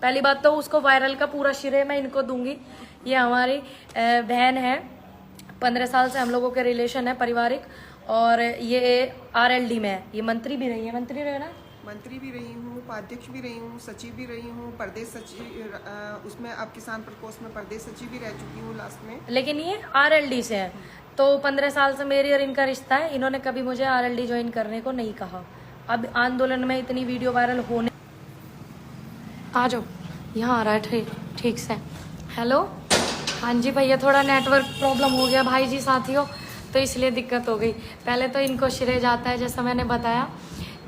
पहली बात तो उसको वायरल का पूरा श्रेय मैं इनको दूंगी। ये हमारी बहन है, 15 साल से हम लोगों के रिलेशन है पारिवारिक, और ये RLD में है। ये मंत्री भी रही है, मंत्री रहे ना, मंत्री भी रही हूँ, उपाध्यक्ष भी रही हूँ, सचिव भी रही हूँ, प्रदेश सचिव उसमें अब किसान प्रकोष्ठ में प्रदेश सचिव भी रह चुकी हूँ लास्ट में। लेकिन ये RLD से है। तो 15 साल से मेरी और इनका रिश्ता है। इन्होंने कभी मुझे RLD ज्वाइन करने को नहीं कहा। अब आंदोलन में इतनी वीडियो वायरल होने, आ जाओ यहाँ आ रहा है ठीक से। हेलो, हाँ जी भैया, थोड़ा नेटवर्क प्रॉब्लम हो गया भाई जी साथियों, तो इसलिए दिक्कत हो गई। पहले तो इनको श्रेय जाता है जैसा मैंने बताया,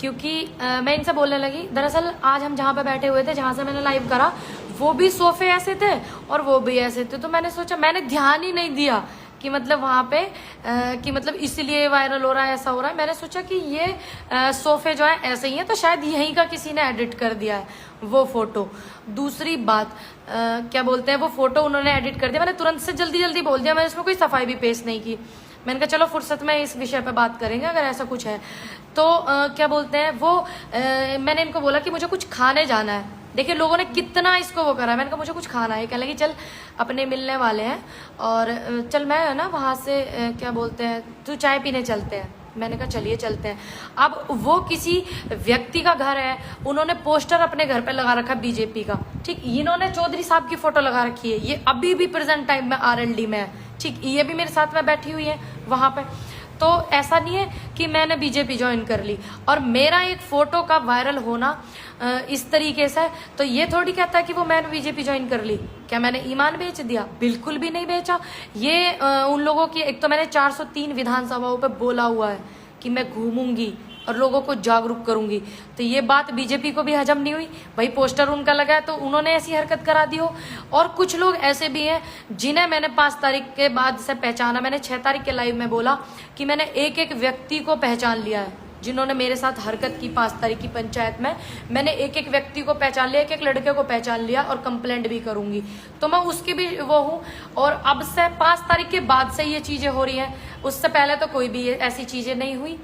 क्योंकि मैं इनसे बोलने लगी। दरअसल आज हम जहाँ पे बैठे हुए थे, जहाँ से मैंने लाइव करा, वो भी सोफे ऐसे थे और वो भी ऐसे थे। तो मैंने सोचा, मैंने ध्यान ही नहीं दिया कि मतलब वहाँ पे कि मतलब इसलिए वायरल हो रहा है, ऐसा हो रहा है। मैंने सोचा कि ये सोफे जो है ऐसे ही हैं, तो शायद यहीं का किसी ने एडिट कर दिया है वो फोटो। दूसरी बात क्या बोलते हैं, वो फोटो उन्होंने एडिट कर दिया। मैंने तुरंत से जल्दी बोल दिया, मैंने उसमें कोई सफाई भी पेश नहीं की। मैंने कहा चलो फुर्सत में इस विषय पे बात करेंगे अगर ऐसा कुछ है तो। क्या बोलते हैं वो, मैंने इनको बोला कि मुझे कुछ खाने जाना है। देखिए लोगों ने कितना इसको वो करा है। मैंने कहा मुझे कुछ खाना है, कहने लगी चल अपने मिलने वाले हैं और चल मैं ना वहाँ से क्या बोलते हैं तू चाय पीने चलते हैं। मैंने कहा चलिए चलते हैं। अब वो किसी व्यक्ति का घर है, उन्होंने पोस्टर अपने घर पे लगा रखा बीजेपी का, ठीक। इन्होंने चौधरी साहब की फोटो लगा रखी है, ये अभी भी प्रेजेंट टाइम में RLD में है, ठीक। ये भी मेरे साथ में बैठी हुई है वहां पे। तो ऐसा नहीं है कि मैंने बीजेपी ज्वाइन कर ली और मेरा एक फोटो का वायरल होना इस तरीके से, तो ये थोड़ी कहता है कि वो मैंने बीजेपी ज्वाइन कर ली। क्या मैंने ईमान बेच दिया? बिल्कुल भी नहीं बेचा। ये उन लोगों की, एक तो मैंने 403 विधानसभाओं पे बोला हुआ है कि मैं घूमूंगी और लोगों को जागरूक करूंगी, तो ये बात बीजेपी को भी हजम नहीं हुई। भाई पोस्टर उनका लगा है तो उन्होंने ऐसी हरकत करा दी हो। और कुछ लोग ऐसे भी हैं जिन्हें मैंने 5 तारीख के बाद से पहचाना। मैंने 6 तारीख के लाइव में बोला कि मैंने एक एक व्यक्ति को पहचान लिया है जिन्होंने मेरे साथ हरकत की। 5 तारीख की पंचायत में मैंने एक एक व्यक्ति को पहचान लिया, एक एक लड़के को पहचान लिया और कंप्लेंट भी करूंगी। तो मैं उसकी भी वो हूँ। और अब से 5 तारीख के बाद से ये चीजें हो रही हैं, उससे पहले तो कोई भी ऐसी चीजें नहीं हुई।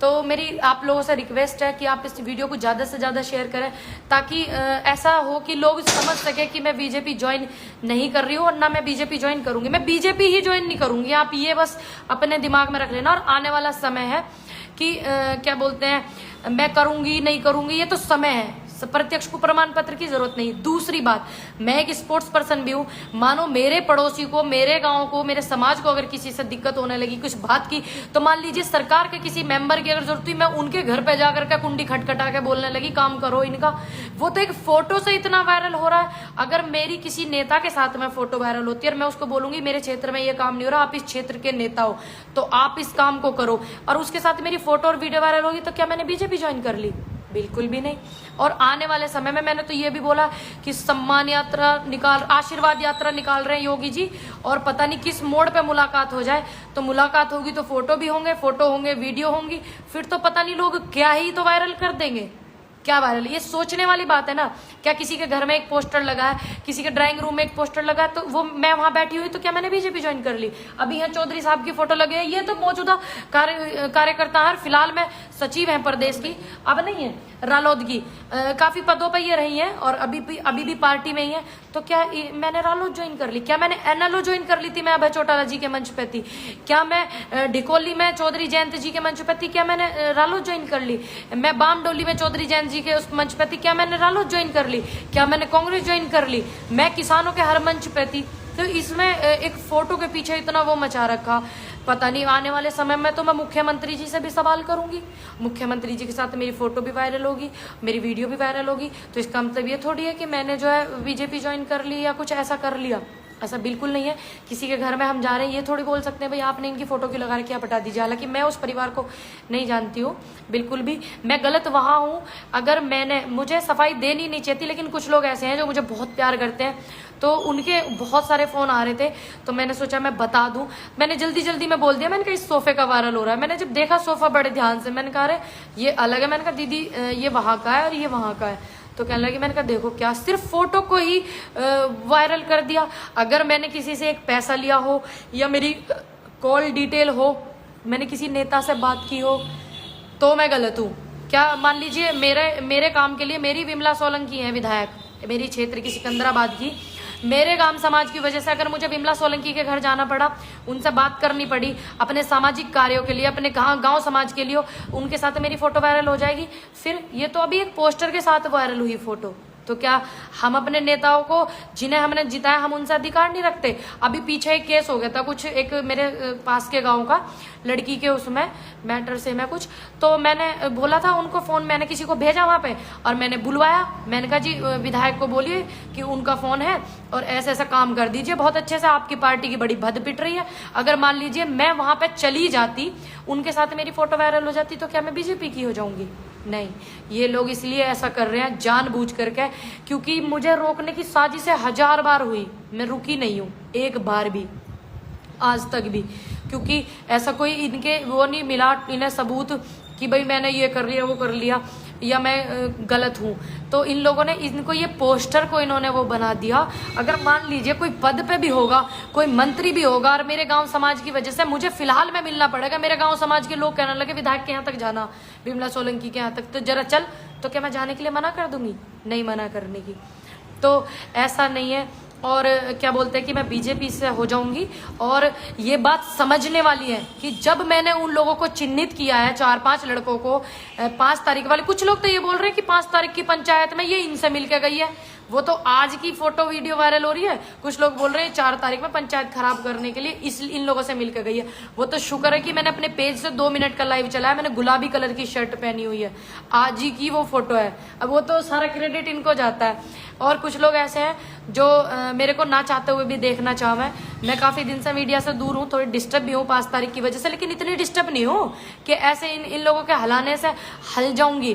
तो मेरी आप लोगों से रिक्वेस्ट है कि आप इस वीडियो को ज़्यादा से ज़्यादा शेयर करें, ताकि ऐसा हो कि लोग समझ सके कि मैं बीजेपी ज्वाइन नहीं कर रही हूँ और ना मैं बीजेपी ज्वाइन करूंगी। मैं बीजेपी ही ज्वाइन नहीं करूंगी, आप ये बस अपने दिमाग में रख लेना। और आने वाला समय है कि क्या बोलते हैं मैं करूंगी नहीं करूंगी, ये तो समय है। प्रत्यक्ष को प्रमाण पत्र की जरूरत नहीं। दूसरी बात, मैं एक स्पोर्ट्स पर्सन भी हूँ। मानो मेरे पड़ोसी को, मेरे गांव को, मेरे समाज को अगर किसी से दिक्कत होने लगी कुछ बात की, तो मान लीजिए सरकार के किसी मेंबर की अगर जरूरत हुई, मैं उनके घर पे जाकर के कुंडी खटखटा के बोलने लगी काम करो इनका। वो तो एक फोटो से इतना वायरल हो रहा है। अगर मेरी किसी नेता के साथ में फोटो वायरल होती है और मैं उसको बोलूंगी मेरे क्षेत्र में ये काम नहीं हो रहा, आप इस क्षेत्र के नेता हो तो आप इस काम को करो, और उसके साथ मेरी फोटो और वीडियो वायरल होगी, तो क्या मैंने बीजेपी ज्वाइन कर ली? बिल्कुल भी नहीं। और आने वाले समय में मैंने तो ये भी बोला कि सम्मान यात्रा निकाल, आशीर्वाद यात्रा निकाल रहे हैं योगी जी, और पता नहीं किस मोड़ पे मुलाकात हो जाए। तो मुलाकात होगी तो फोटो भी होंगे, फोटो होंगे, वीडियो होंगी, फिर तो पता नहीं लोग क्या ही तो वायरल कर देंगे। क्या वायरल, ये सोचने वाली बात है ना। क्या किसी के घर में एक पोस्टर लगा है, किसी के ड्राइंग रूम में एक पोस्टर लगा है, तो वो मैं वहां बैठी हुई तो क्या मैंने बीजेपी ज्वाइन कर ली? अभी यहाँ चौधरी साहब की फोटो लगे है, ये तो मौजूदा कार्यकर्ता है, फिलहाल मैं सचिव है प्रदेश की, अब नहीं है रालोद की। काफी पदों पर ये रही है और अभी भी पार्टी में ही है। तो क्या मैंने रालोद ज्वाइन कर ली? क्या मैंने NLO ज्वाइन कर ली थी? मैं अभय चौटाला जी के मंच पे थी। क्या मैं ढिकोली में चौधरी जयंत जी के मंच पे थी? क्या मैंने रालोद ज्वाइन कर ली? मैं बामडोली में चौधरी जयंत जी के उस मंच पे थी, क्या मैंने रालोद ज्वाइन कर ली? क्या मैंने कांग्रेस ज्वाइन कर ली? मैं किसानों के हर मंच पे थी। तो इसमें एक फोटो के पीछे इतना वो मचा रखा, पता नहीं आने वाले समय में तो मैं मुख्यमंत्री जी से भी सवाल करूंगी। मुख्यमंत्री जी के साथ मेरी फोटो भी वायरल होगी, मेरी वीडियो भी वायरल होगी। तो इसका मतलब ये थोड़ी है कि मैंने जो है बीजेपी ज्वाइन कर ली या कुछ ऐसा कर लिया। ऐसा बिल्कुल नहीं है। किसी के घर में हम जा रहे हैं ये थोड़ी बोल सकते हैं भाई आपने इनकी फोटो क्यों लगा रखी, आप हटा दीजिए। हालांकि मैं उस परिवार को नहीं जानती हूँ बिल्कुल भी, मैं गलत वहां हूँ। अगर मुझे सफाई देनी नहीं चाहिए, लेकिन कुछ लोग ऐसे हैं जो मुझे बहुत प्यार करते हैं, तो उनके बहुत सारे फोन आ रहे थे, तो मैंने सोचा मैं बता दूं। मैंने जल्दी में बोल दिया, मैंने कहा इस सोफे का वायरल हो रहा है। मैंने जब देखा सोफा बड़े ध्यान से, मैंने कहा अरे ये अलग है। मैंने कहा दीदी ये वहां का है और ये वहां का है। तो कहने लगी, मैंने कहा देखो क्या सिर्फ फोटो को ही वायरल कर दिया। अगर मैंने किसी से एक पैसा लिया हो या मेरी कॉल डिटेल हो, मैंने किसी नेता से बात की हो, तो मैं गलत हूँ क्या? मान लीजिए मेरे काम के लिए मेरी विमला सोलंकी है विधायक, मेरी क्षेत्र की सिकंदराबाद की, मेरे गांव समाज की वजह से अगर मुझे विमला सोलंकी के घर जाना पड़ा, उनसे बात करनी पड़ी अपने सामाजिक कार्यों के लिए, अपने गांव समाज के लिए, उनके साथ मेरी फोटो वायरल हो जाएगी। फिर ये तो अभी एक पोस्टर के साथ वायरल हुई फोटो, तो क्या हम अपने नेताओं को जिन्हें हमने जिताया हम उनसे अधिकार नहीं रखते? अभी पीछे एक केस हो गया था, कुछ एक मेरे पास के गांव का लड़की के उसमें मैटर से मैं कुछ, तो मैंने बोला था उनको फोन, मैंने किसी को भेजा वहां पे और मैंने बुलवाया, मैंने कहा जी विधायक को बोलिए कि उनका फोन है और ऐसा ऐसा काम कर दीजिए, बहुत अच्छे से आपकी पार्टी की बड़ी भद पिट रही है। अगर मान लीजिए मैं वहां पे चली जाती, उनके साथ मेरी फोटो वायरल हो जाती, तो क्या मैं बीजेपी की हो जाऊंगी? नहीं, ये लोग इसलिए ऐसा कर रहे हैं जानबूझ करके, क्योंकि मुझे रोकने की साजिशें 1000 बार हुई, मैं रुकी नहीं हूं एक बार भी आज तक भी, क्योंकि ऐसा कोई इनके वो नहीं मिला इन्हें सबूत कि भाई मैंने ये कर लिया वो कर लिया या मैं गलत हूं। तो इन लोगों ने इनको ये पोस्टर को इन्होंने वो बना दिया। अगर मान लीजिए कोई पद पे भी होगा, कोई मंत्री भी होगा और मेरे गांव समाज की वजह से मुझे फिलहाल में मिलना पड़ेगा, मेरे गांव समाज के लोग कहने लगे विधायक के यहाँ तक जाना, विमला सोलंकी के यहाँ तक, तो जरा चल, तो क्या मैं जाने के लिए मना कर दूंगी? नहीं मना करने की। तो ऐसा नहीं है। और क्या बोलते हैं कि मैं बीजेपी से हो जाऊंगी। और ये बात समझने वाली है कि जब मैंने उन लोगों को चिन्हित किया है, 4-5 लड़कों को, 5 तारीख वाले, कुछ लोग तो ये बोल रहे हैं कि 5 तारीख की पंचायत में ये इनसे मिलके गई है, वो तो आज की फोटो वीडियो वायरल हो रही है। कुछ लोग बोल रहे हैं 4 तारीख में पंचायत खराब करने के लिए इन लोगों से मिलकर गई है। वो तो शुक्र है कि मैंने अपने पेज से 2 मिनट का लाइव चलाया, मैंने गुलाबी कलर की शर्ट पहनी हुई है, आज ही की वो फोटो है। अब वो तो सारा क्रेडिट इनको जाता है। और कुछ लोग ऐसे हैं जो मेरे को ना चाहते हुए भी देखना चाहे। मैं काफी दिन से मीडिया से दूर हूँ, थोड़ी डिस्टर्ब भी हूँ 5 तारीख की वजह से, लेकिन इतनी डिस्टर्ब नहीं हूँ कि ऐसे इन लोगों के हलाने से हल जाऊंगी,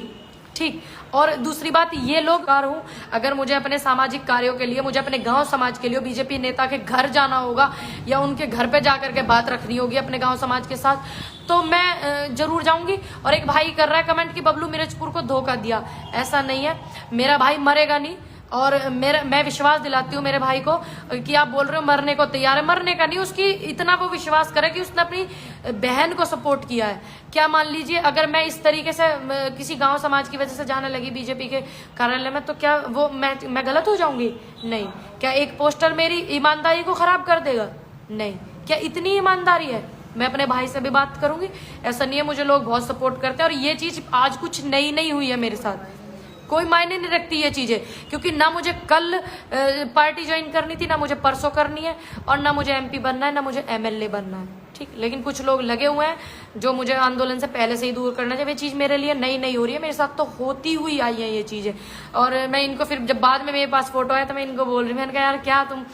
ठीक। और दूसरी बात, ये लोग हूँ, अगर मुझे अपने सामाजिक कार्यों के लिए, मुझे अपने गांव समाज के लिए बीजेपी नेता के घर जाना होगा या उनके घर पे जाकर के बात रखनी होगी अपने गांव समाज के साथ, तो मैं जरूर जाऊंगी। और एक भाई कर रहा है कमेंट कि बबलू मिर्चपुर को धोखा दिया, ऐसा नहीं है, मेरा भाई मरेगा नहीं। और मैं विश्वास दिलाती हूँ मेरे भाई को कि आप बोल रहे हो मरने को तैयार है, मरने का नहीं, उसकी इतना वो विश्वास करे कि उसने अपनी बहन को सपोर्ट किया है। क्या मान लीजिए अगर मैं इस तरीके से किसी गांव समाज की वजह से जाने लगी बीजेपी के कार्यालय में, तो क्या वो मैं गलत हो जाऊंगी? नहीं। क्या एक पोस्टर मेरी ईमानदारी को खराब कर देगा? नहीं। क्या इतनी ईमानदारी है? मैं अपने भाई से भी बात करूंगी। ऐसा नहीं है, मुझे लोग बहुत सपोर्ट करते हैं और ये चीज आज कुछ नई नहीं हुई है मेरे साथ, कोई मायने नहीं रखती ये चीजें, क्योंकि ना मुझे कल पार्टी ज्वाइन करनी थी, ना मुझे परसों करनी है, और ना मुझे एमपी बनना है, ना मुझे एमएलए बनना है, ठीक। लेकिन कुछ लोग लगे हुए हैं जो मुझे आंदोलन से पहले से ही दूर करना चाहिए। ये चीज मेरे लिए नई नहीं हो रही है, मेरे साथ तो होती हुई आई है ये चीजें। और मैं इनको फिर जब बाद में मेरे पास फोटो आया तो मैं इनको बोल रही हूँ, मैंने कहा यार क्या तुम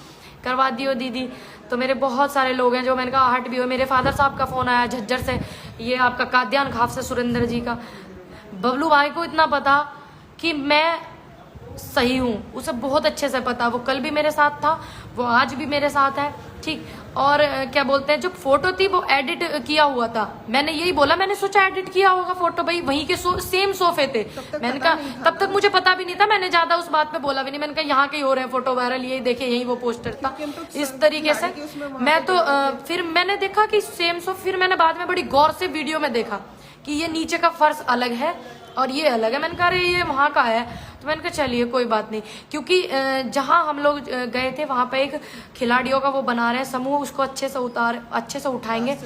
करवा दी हो दीदी। तो मेरे बहुत सारे लोग हैं जो मैंने कहा हट भी हो। मेरे फादर साहब का फोन आया झज्जर से, ये आपका काद्यान खाफ से सुरेंद्र जी का, बबलू भाई को इतना पता कि मैं सही हूँ, उसे बहुत अच्छे से पता, वो कल भी मेरे साथ था, वो आज भी मेरे साथ है, ठीक। और क्या बोलते हैं, जो फोटो थी वो एडिट किया हुआ था, मैंने यही बोला, मैंने सोचा एडिट किया होगा फोटो, भाई वहीं के सेम सोफे थे। मैंने कहा तब तक मुझे पता भी नहीं था, मैंने ज्यादा उस बात पे बोला भी नहीं, मैंने कहा यहाँ के ही हो रहे हैं फोटो वायरल, यही देखे यही वो पोस्टर था, इस तरीके से। मैं तो फिर मैंने देखा कि सेम सोफा, फिर मैंने बाद में बड़ी गौर से वीडियो में देखा कि ये नीचे का फर्श अलग है और ये अलग है। मैंने कहा अरे ये वहां का है, तो मैंने कहा चलिए कोई बात नहीं, क्योंकि जहां हम लोग गए थे वहां पे एक खिलाड़ियों का वो बना रहे हैं समूह, उसको अच्छे से उठाएंगे।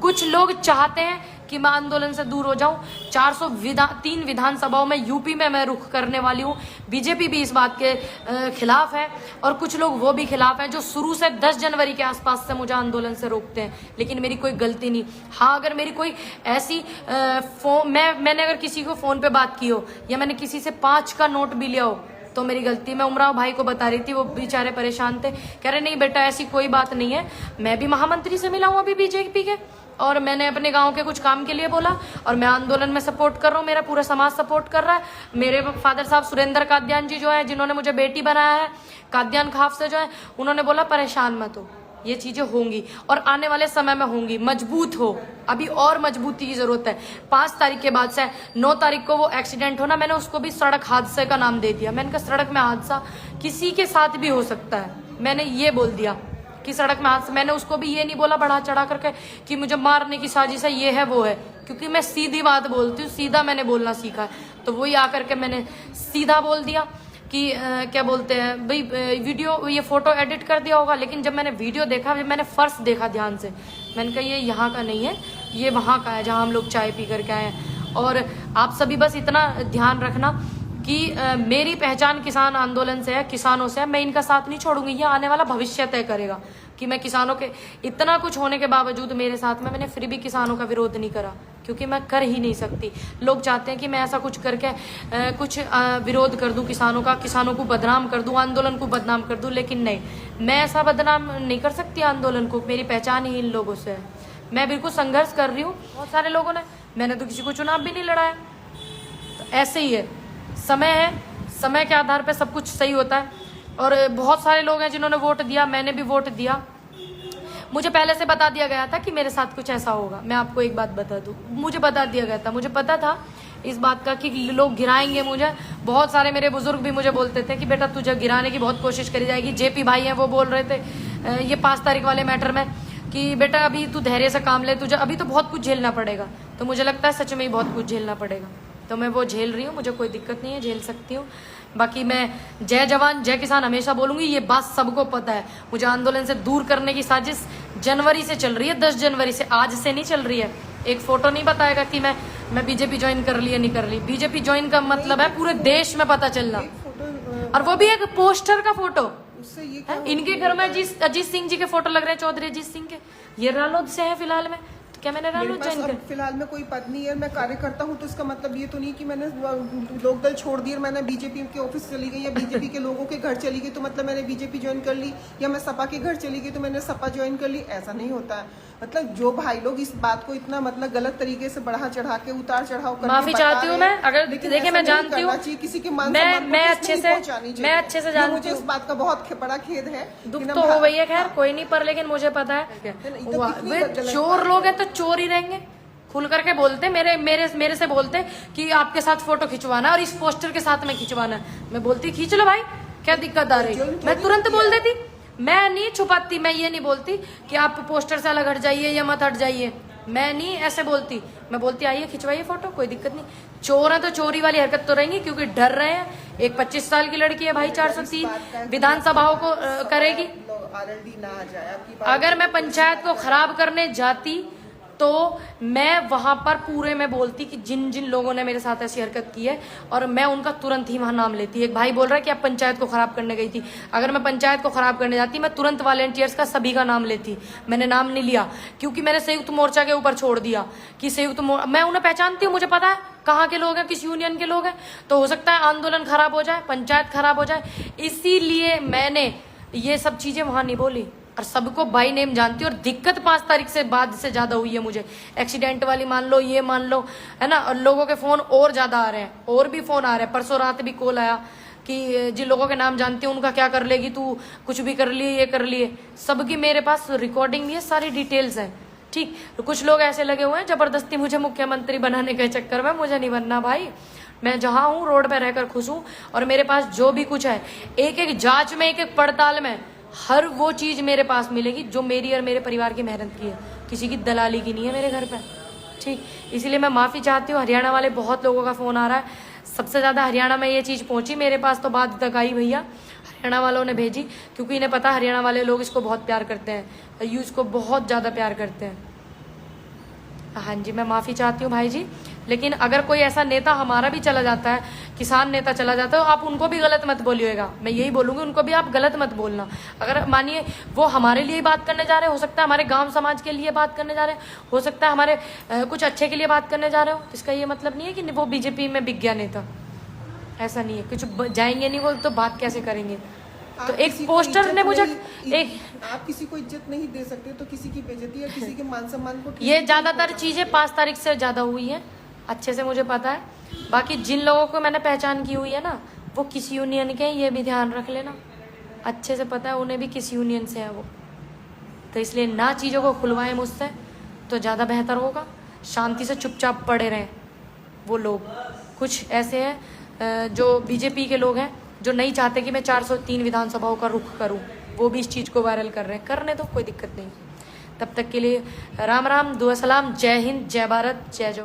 कुछ लोग चाहते हैं कि मैं आंदोलन से दूर हो जाऊं। 403 विधानसभाओं में यूपी में मैं रुख करने वाली हूं, बीजेपी भी इस बात के खिलाफ है और कुछ लोग वो भी खिलाफ हैं जो शुरू से 10 जनवरी के आसपास से मुझे आंदोलन से रोकते हैं, लेकिन मेरी कोई गलती नहीं। हाँ, अगर मेरी कोई ऐसी मैंने अगर किसी को फोन पे बात की हो या मैंने किसी से 5 का नोट भी लिया हो तो मेरी गलती। मैं उमराव भाई को बता रही थी, वो बेचारे परेशान थे, कह रहे नहीं बेटा ऐसी कोई बात नहीं है, मैं भी महामंत्री से मिला हूं अभी बीजेपी के, और मैंने अपने गांव के कुछ काम के लिए बोला और मैं आंदोलन में सपोर्ट कर रहा हूँ, मेरा पूरा समाज सपोर्ट कर रहा है। मेरे फादर साहब सुरेंद्र काद्यान जी जो है, जिन्होंने मुझे बेटी बनाया है काद्यान खाफ से जो है, उन्होंने बोला परेशान मत हो, ये चीजें होंगी और आने वाले समय में होंगी, मजबूत हो, अभी और मजबूती की जरूरत है। 5 तारीख के बाद से 9 तारीख को वो एक्सीडेंट होना, मैंने उसको भी सड़क हादसे का नाम दे दिया। मैंने कहा सड़क में हादसा किसी के साथ भी हो सकता है, मैंने ये बोल दिया कि सड़क में हादसा। मैंने उसको भी ये नहीं बोला बढ़ा चढ़ा करके कि मुझे मारने की साजिश है, ये है वो है, क्योंकि मैं सीधी बात बोलती हूँ, सीधा मैंने बोलना सीखा है, तो वही आकर के मैंने सीधा बोल दिया। कि क्या बोलते हैं भाई वीडियो ये फोटो एडिट कर दिया होगा, लेकिन जब मैंने वीडियो देखा, जब मैंने फर्श देखा ध्यान से, मैंने कहा ये यहाँ का नहीं है, ये वहाँ का है जहाँ हम लोग चाय पी करके आए हैं। और आप सभी बस इतना ध्यान रखना कि मेरी पहचान किसान आंदोलन से है, किसानों से है। मैं इनका साथ नहीं छोड़ूंगी, ये आने वाला भविष्य तय करेगा कि मैं किसानों के इतना कुछ होने के बावजूद मेरे साथ में मैंने फिर भी किसानों का विरोध नहीं करा, क्योंकि मैं कर ही नहीं सकती। लोग चाहते हैं कि मैं ऐसा कुछ करके कुछ विरोध कर दूं किसानों का, किसानों को बदनाम कर दूं, आंदोलन को बदनाम कर दूं, लेकिन नहीं, मैं ऐसा बदनाम नहीं कर सकती आंदोलन को। मेरी पहचान ही इन लोगों से है। मैं बिल्कुल संघर्ष कर रही हूँ, बहुत सारे लोगों ने, मैंने तो किसी को चुनाव भी नहीं लड़ाया। तो ऐसे ही है, समय है, समय के आधार पर सब कुछ सही होता है। और बहुत सारे लोग हैं जिन्होंने वोट दिया, मैंने भी वोट दिया। मुझे पहले से बता दिया गया था कि मेरे साथ कुछ ऐसा होगा। मैं आपको एक बात बता दूं, मुझे बता दिया गया था, मुझे पता था इस बात का कि लोग गिराएंगे मुझे। बहुत सारे मेरे बुजुर्ग भी मुझे बोलते थे कि बेटा तुझे गिराने की बहुत कोशिश करी जाएगी। जेपी भाई हैं, वो बोल रहे थे ये 5 तारीख वाले मैटर में कि बेटा अभी तू धैर्य से काम ले, तुझे अभी तो बहुत कुछ झेलना पड़ेगा। तो मुझे लगता है सच में ही बहुत कुछ झेलना पड़ेगा, तो मैं वो झेल रही हूँ, मुझे कोई दिक्कत नहीं है, झेल सकती हूँ। बाकी मैं जय जवान जय किसान हमेशा बोलूंगी, ये बात सबको पता है। मुझे आंदोलन से दूर करने की साजिश जनवरी से चल रही है, 10 जनवरी से, आज से नहीं चल रही है। एक फोटो नहीं बताएगा कि मैं बीजेपी ज्वाइन कर ली या नहीं कर ली। बीजेपी ज्वाइन का मतलब है पूरे देश में पता चलना, और वो भी एक पोस्टर का फोटो। उससे ये है? इनके घर में अजीत सिंह जी के फोटो लग रहे हैं, चौधरी अजीत सिंह के। ये रालोद से है फिलहाल में, तो क्या मैंने रालोद ज्वाइन कर? फिलहाल में कोई पद नहीं है, मैं कार्य करता हूँ, तो इसका मतलब ये तो नहीं कि मैंने लोकदल छोड़ दी और मैंने बीजेपी के ऑफिस चली गई या बीजेपी के लोगों के घर चली गई तो मतलब मैंने बीजेपी ज्वाइन कर ली, या मैं सपा के घर चली गई तो मैंने सपा ज्वाइन कर ली। ऐसा नहीं होता है। मतलब जो भाई लोग इस बात को इतना मतलब गलत तरीके से बढ़ा चढ़ा के उतार चढ़ाव करके माफी चाहती हूँ मैं, अगर देखिए मैं जानती हूँ किसी के मान मैं अच्छे से जानती हूँ, मुझे इस बात का बहुत बड़ा खेद है। दुख तो हो गई है, खैर कोई नहीं, पर लेकिन मुझे पता है चोर लोग हैं तो चोर ही रहेंगे। खुल करके बोलते मेरे से बोलते कि आपके साथ फोटो खिंचवाना और इस पोस्टर के साथ में खिंचवाना है। मैं बोलती खींच लो भाई, क्या दिक्कत आ रही, मैं तुरंत बोल देती। मैं नहीं छुपाती, मैं ये नहीं बोलती कि आप पोस्टर से अलग हट जाइए या मत हट जाइए, मैं नहीं ऐसे बोलती। मैं बोलती आइए खिंचवाइए फोटो, कोई दिक्कत नहीं। चोर है तो चोरी वाली हरकत तो रहेंगी, क्योंकि डर रहे हैं। एक 25 साल की लड़की है भाई, 403 विधानसभाओं को करेगी। अगर मैं पंचायत को खराब करने जाती तो मैं वहां पर पूरे में बोलती कि जिन जिन लोगों ने मेरे साथ ऐसी हरकत की है, और मैं उनका तुरंत ही वहां नाम लेती। एक भाई बोल रहा है कि आप पंचायत को खराब करने गई थी। अगर मैं पंचायत को खराब करने जाती, मैं तुरंत वॉलंटियर्स का सभी का नाम लेती। मैंने नाम नहीं लिया, क्योंकि मैंने संयुक्त मोर्चा के ऊपर छोड़ दिया कि मैं उन्हें पहचानती हूँ, मुझे पता है कहाँ के लोग हैं, किस यूनियन के लोग हैं। तो हो सकता है आंदोलन खराब हो जाए, पंचायत खराब हो जाए, इसीलिए मैंने ये सब चीजें वहां नहीं बोली। और सबको बाई नेम जानती हूँ। और दिक्कत 5 तारीख से बाद से ज्यादा हुई है मुझे, एक्सीडेंट वाली मान लो, ये मान लो, है ना। और लोगों के फोन और ज्यादा आ रहे हैं, और भी फोन आ रहे हैं। परसों रात भी कॉल आया कि जिन लोगों के नाम जानती हूँ उनका क्या कर लेगी तू, कुछ भी कर लिए, ये कर लिए। सबकी मेरे पास रिकॉर्डिंग भी है, सारी डिटेल्स है, ठीक। तो कुछ लोग ऐसे लगे हुए हैं जबरदस्ती मुझे मुख्यमंत्री बनाने के चक्कर में। मुझे नहीं बनना भाई, मैं जहां हूँ रोड पे रहकर खुश हूँ। और मेरे पास जो भी कुछ है, एक एक जांच में, एक एक पड़ताल में, हर वो चीज मेरे पास मिलेगी जो मेरी और मेरे परिवार की मेहनत की है। किसी की दलाली की नहीं है मेरे घर पे, ठीक। इसलिए मैं माफी चाहती हूँ। हरियाणा वाले बहुत लोगों का फोन आ रहा है, सबसे ज्यादा हरियाणा में ये चीज पहुंची, मेरे पास तो बाद तक आई भैया। हरियाणा वालों ने भेजी, क्योंकि इन्हें पता हरियाणा वाले लोग इसको बहुत प्यार करते हैं, यूज को बहुत ज्यादा प्यार करते हैं। हाँ जी, मैं माफी चाहती हूँ भाई जी। लेकिन अगर कोई ऐसा नेता हमारा भी चला जाता है, किसान नेता चला जाता है, तो आप उनको भी गलत मत बोलिएगा। मैं यही बोलूंगी, उनको भी आप गलत मत बोलना। अगर मानिए वो हमारे लिए बात करने जा रहे हो सकता है हमारे गांव समाज के लिए बात करने जा रहे हो सकता है हमारे कुछ अच्छे के लिए बात करने जा रहे हो, इसका ये मतलब नहीं है कि वो बीजेपी में बिक गया नेता। ऐसा नहीं है, कुछ जाएंगे नहीं वो तो बात कैसे करेंगे। तो एक पोस्टर ने मुझे आप किसी को इज्जत नहीं दे सकते, तो किसी की बेइज्जती या किसी के मान सम्मान को, ये ज्यादातर चीजें 5 तारीख से ज्यादा हुई है, अच्छे से मुझे पता है। बाकी जिन लोगों को मैंने पहचान की हुई है ना, वो किस यूनियन के हैं ये भी ध्यान रख लेना, अच्छे से पता है उन्हें भी किस यूनियन से है वो। तो इसलिए ना चीज़ों को खुलवाएं मुझसे तो ज़्यादा बेहतर होगा। शांति से चुपचाप पड़े रहें वो लोग। कुछ ऐसे हैं जो बीजेपी के लोग हैं जो नहीं चाहते कि मैं 403 विधानसभाओं का रुख करूं, वो भी इस चीज़ को वायरल कर रहे हैं। करने दो, कोई दिक्कत नहीं। तब तक के लिए राम राम, दुआ सलाम, जय हिंद, जय भारत, जय जो।